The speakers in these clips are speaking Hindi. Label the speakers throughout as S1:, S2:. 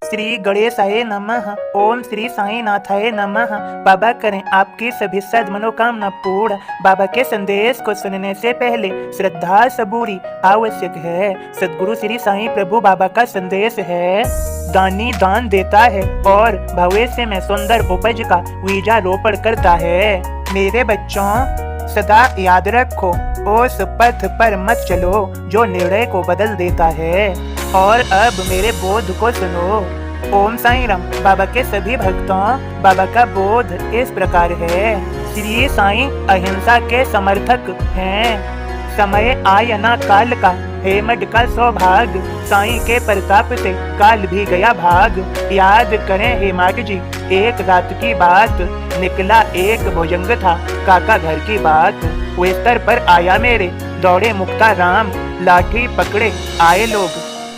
S1: श्री गणेशाय नमः। ओम श्री साई नाथाय नमः। बाबा करें आपकी सभी सद मनोकामना पूर्ण। बाबा के संदेश को सुनने से पहले श्रद्धा सबूरी आवश्यक है। सदगुरु श्री साई प्रभु बाबा का संदेश है, दानी दान देता है और भविष्य में सुंदर उपज का बीजारोपण करता है। मेरे बच्चों, सदा याद रखो, उस पथ पर मत चलो जो निर्णय को बदल देता है। और अब मेरे बोध को सुनो। ओम साई राम। बाबा के सभी भक्तों, बाबा का बोध इस प्रकार है। श्री साई अहिंसा के समर्थक हैं। समय आया ना काल का, हेमड का सौभाग्य, साई के प्रताप से काल भी गया भाग। याद करें हेमाड जी, एक रात की बात, निकला एक भुजंग था, काका घर की बात। स्तर पर आया मेरे, दौड़े मुक्ता राम, लाठी पकड़े आए लोग,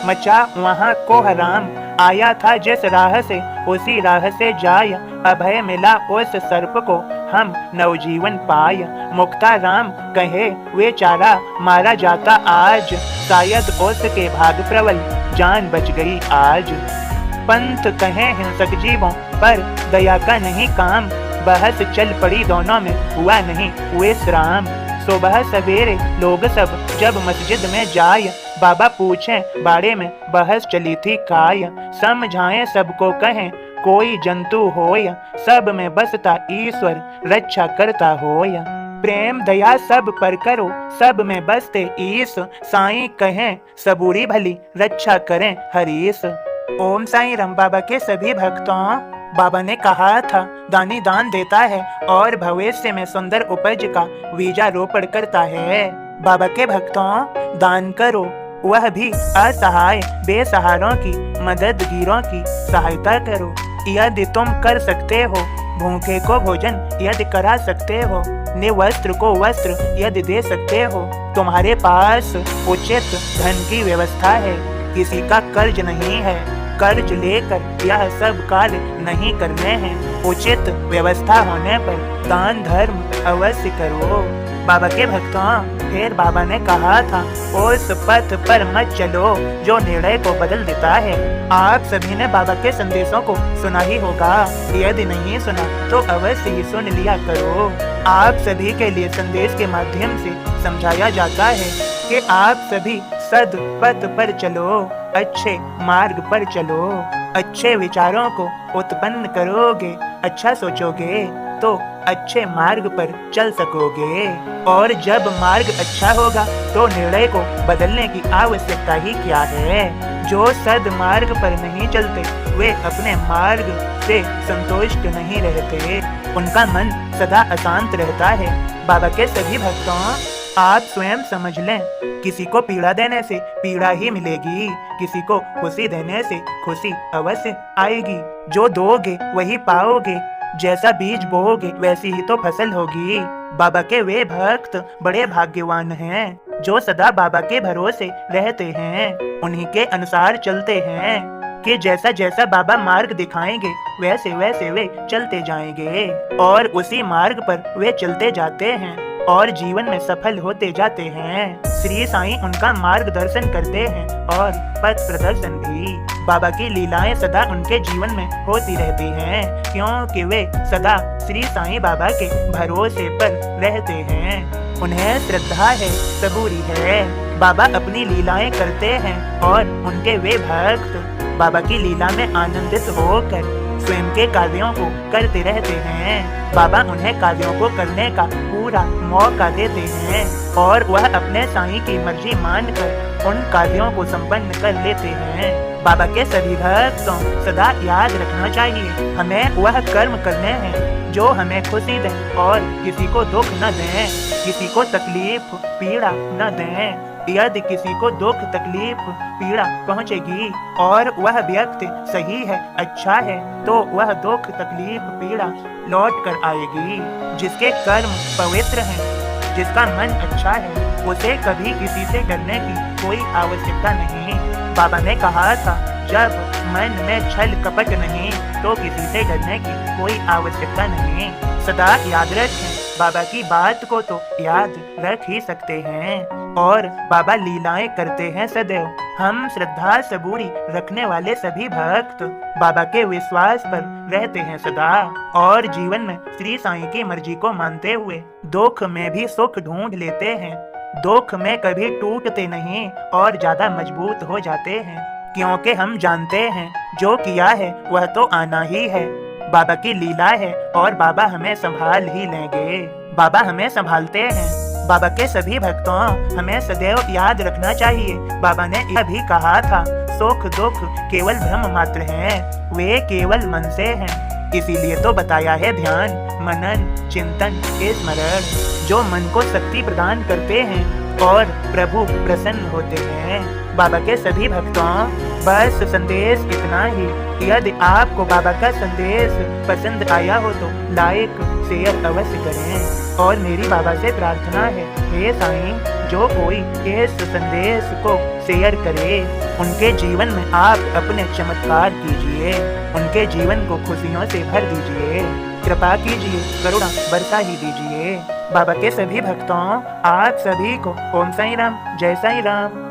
S1: मचा वहाँ को हराम। आया था जिस राह से, उसी राह से जाय, अभय मिला उस सर्प को, हम नवजीवन पाय। मुक्ता राम कहे वे चारा, मारा जाता आज, शायद उसके भाग प्रबल, जान बच गई आज। पंथ कहे हिंसक जीवों पर, दया का नहीं काम, बहस चल पड़ी दोनों में, हुआ नहीं विश्राम। सुबह सवेरे लोग सब जब मस्जिद में जाय, बाबा पूछें बाड़े में बहस चली थी काय। समझाएं सबको कहें कोई जंतु होया, सब में बसता ईश्वर, रक्षा करता होया। प्रेम दया सब पर करो, सब में बसते ईश, साईं कहें सबूरी भली, रक्षा करें हरीश। ओम साईं राम। बाबा के सभी भक्तों, बाबा ने कहा था, दानी दान देता है और भविष्य में सुंदर उपज का बीजारोपण करता है। बाबा के भक्तों, दान करो, वह भी असहाय बेसहारों की, मददगीरों की सहायता करो। यदि तुम कर सकते हो, भूखे को भोजन यदि करा सकते हो, निवस्त्र को वस्त्र यदि दे सकते हो, तुम्हारे पास उचित धन की व्यवस्था है, किसी का कर्ज नहीं है, कर्ज लेकर यह सब कार्य नहीं करने हैं, उचित व्यवस्था होने पर दान धर्म अवश्य करो। बाबा के भक्तों, फिर बाबा ने कहा था, उस पथ पर मत चलो जो निर्णय को बदल देता है। आप सभी ने बाबा के संदेशों को सुना ही होगा, यदि नहीं सुना तो अवश्य ही सुन लिया करो। आप सभी के लिए संदेश के माध्यम से समझाया जाता है कि आप सभी सद पथ पर चलो, अच्छे मार्ग पर चलो, अच्छे विचारों को उत्पन्न करोगे, अच्छा सोचोगे तो अच्छे मार्ग पर चल सकोगे। और जब मार्ग अच्छा होगा तो निर्णय को बदलने की आवश्यकता ही क्या है। जो सद मार्ग पर नहीं चलते, वे अपने मार्ग से संतुष्ट नहीं रहते, उनका मन सदा अशांत रहता है। बाबा के सभी भक्तों, आप स्वयं समझ लें, किसी को पीड़ा देने से पीड़ा ही मिलेगी, किसी को खुशी देने से खुशी अवश्य आएगी। जो दोगे वही पाओगे, जैसा बीज बोओगे वैसी ही तो फसल होगी। बाबा के वे भक्त बड़े भाग्यवान हैं जो सदा बाबा के भरोसे रहते हैं, उन्हीं के अनुसार चलते हैं कि जैसा जैसा बाबा मार्ग दिखाएंगे वैसे वैसे वे चलते जाएंगे और उसी मार्ग पर वे चलते जाते हैं और जीवन में सफल होते जाते हैं। श्री साईं उनका मार्गदर्शन करते हैं और पथ प्रदर्शन भी। बाबा की लीलाएं सदा उनके जीवन में होती रहती हैं, क्योंकि वे सदा श्री साईं बाबा के भरोसे पर रहते हैं। उन्हें श्रद्धा है, सबूरी है। बाबा अपनी लीलाएं करते हैं और उनके वे भक्त बाबा की लीला में आनंदित होकर स्वयं के कार्यों को करते रहते हैं। बाबा उन्हें कार्यों को करने का पूरा मौका देते हैं और वह अपने साईं की मर्जी मानकर उन कार्यों को संपन्न कर लेते हैं। बाबा के सभी भक्तों, सदा याद रखना चाहिए, हमें वह कर्म करने हैं जो हमें खुशी दें और किसी को दुख न दें, किसी को तकलीफ पीड़ा न दें। यदि किसी को दुख तकलीफ पीड़ा पहुंचेगी और वह व्यक्ति सही है, अच्छा है, तो वह दुख तकलीफ पीड़ा लौट कर आएगी। जिसके कर्म पवित्र हैं, जिसका मन अच्छा है, उसे कभी किसी से डरने की कोई आवश्यकता नहीं। बाबा ने कहा था, जब मन में छल कपट नहीं तो किसी से डरने की कोई आवश्यकता नहीं। सदा याद रखें, बाबा की बात को तो याद रख ही सकते हैं, और बाबा लीलाएं करते हैं सदैव। हम श्रद्धा सबूरी रखने वाले सभी भक्त बाबा के विश्वास पर रहते हैं सदा और जीवन में श्री साईं की मर्जी को मानते हुए दुख में भी सुख ढूंढ लेते हैं। दुख में कभी टूटते नहीं और ज्यादा मजबूत हो जाते हैं, क्योंकि हम जानते हैं जो किया है वह तो आना ही है। बाबा की लीला है और बाबा हमें संभाल ही लेंगे। बाबा हमें संभालते हैं। बाबा के सभी भक्तों हमें सदैव याद रखना चाहिए। बाबा ने यह भी कहा था, सुख दुख केवल भ्रम मात्र हैं, वे केवल मन से हैं। इसीलिए तो बताया है ध्यान, मनन, चिंतन, स्मरण, जो मन को शक्ति प्रदान करते हैं और प्रभु प्रसन्न होते हैं। बाबा के सभी भक्तों बस संदेश इतना ही। यदि आपको बाबा का संदेश पसंद आया हो तो लाइक शेयर अवश्य करें। और मेरी बाबा से प्रार्थना है, हे साईं, जो कोई इस संदेश को शेयर करे उनके जीवन में आप अपने चमत्कार कीजिए, उनके जीवन को खुशियों से भर दीजिए, कृपा कीजिए, करुणा बरसा ही दीजिए। बाबा के सभी भक्तों आप सभी को ओम साईं राम, जय साईं राम।